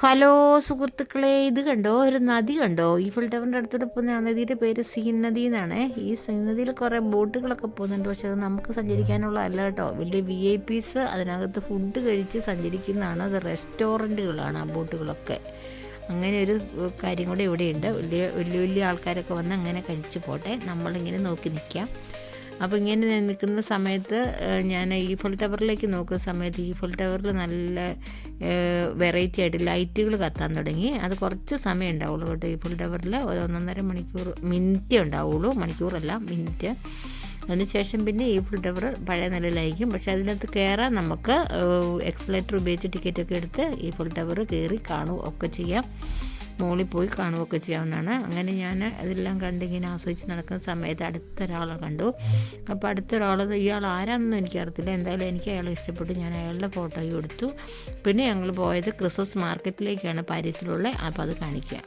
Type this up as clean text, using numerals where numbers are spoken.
Hello സുഹൃത്തുക്കളെ, ഇത് കണ്ടോ? ഒരു നദി കണ്ടോ? ഈഫൽ ടവറിൻ്റെ അടുത്തൂടെ പോകുന്ന ആ നദിയുടെ പേര് സീൻ നദി എന്നാണ്. ഈ സീൻ നദിയിൽ കുറേ ബോട്ടുകളൊക്കെ പോകുന്നുണ്ട്. പക്ഷെ അത് നമുക്ക് സഞ്ചരിക്കാനുള്ള അല്ല കേട്ടോ. വലിയ VIP അതിനകത്ത് ഫുഡ് കഴിച്ച് സഞ്ചരിക്കുന്നതാണ്. അത് റെസ്റ്റോറൻറ്റുകളാണ് ആ ബോട്ടുകളൊക്കെ. അങ്ങനെ ഒരു കാര്യം കൂടെ ഇവിടെയുണ്ട്. വലിയ വലിയ വലിയ ആൾക്കാരൊക്കെ വന്ന് അങ്ങനെ കഴിച്ച് പോട്ടെ, നമ്മളിങ്ങനെ നോക്കി നിൽക്കാം. അപ്പോൾ ഇങ്ങനെ നിൽക്കുന്ന സമയത്ത് ഞാൻ ഈഫൽ ടവറിലേക്ക് നോക്കുന്ന സമയത്ത് ഈഫൽ ടവറിൽ നല്ല വെറൈറ്റി ആയിട്ട് ലൈറ്റുകൾ കത്താൻ തുടങ്ങി. അത് കുറച്ച് സമയം ഉണ്ടാവുള്ളൂ കേട്ടോ. ഈഫൽ ടവറിൽ 1.5 മണിക്കൂർ മിനിറ്റ് ഉണ്ടാവുള്ളൂ, മണിക്കൂറല്ല മിനിറ്റ്. അതിനുശേഷം പിന്നെ ഈഫൽ ടവർ പഴയ നിലയിലായിരിക്കും. പക്ഷേ അതിനകത്ത് കയറാൻ നമുക്ക് എക്സലേറ്റർ ഉപയോഗിച്ച് ടിക്കറ്റൊക്കെ എടുത്ത് ഈഫൽ ടവർ കയറി കാണുകയൊക്കെ ചെയ്യാം, മുകളിൽ പോയി കാണുകയൊക്കെ ചെയ്യാവുന്നതാണ്. അങ്ങനെ ഞാൻ അതെല്ലാം കണ്ടിങ്ങനെ ആസ്വദിച്ച് നടക്കുന്ന സമയത്ത് അടുത്തൊരാളെ കണ്ടു. അപ്പോൾ അടുത്തൊരാൾ, ഇയാൾ ആരാണെന്നും എനിക്കറിയത്തില്ല, എന്തായാലും എനിക്ക് അയാളെ ഇഷ്ടപ്പെട്ടു. ഞാൻ അയാളുടെ ഫോട്ടോയും എടുത്തു. പിന്നെ ഞങ്ങൾ പോയത് ക്രിസ്മസ് മാർക്കറ്റിലേക്കാണ്, പാരീസിലുള്ള. അപ്പോൾ അത് കാണിക്കുക.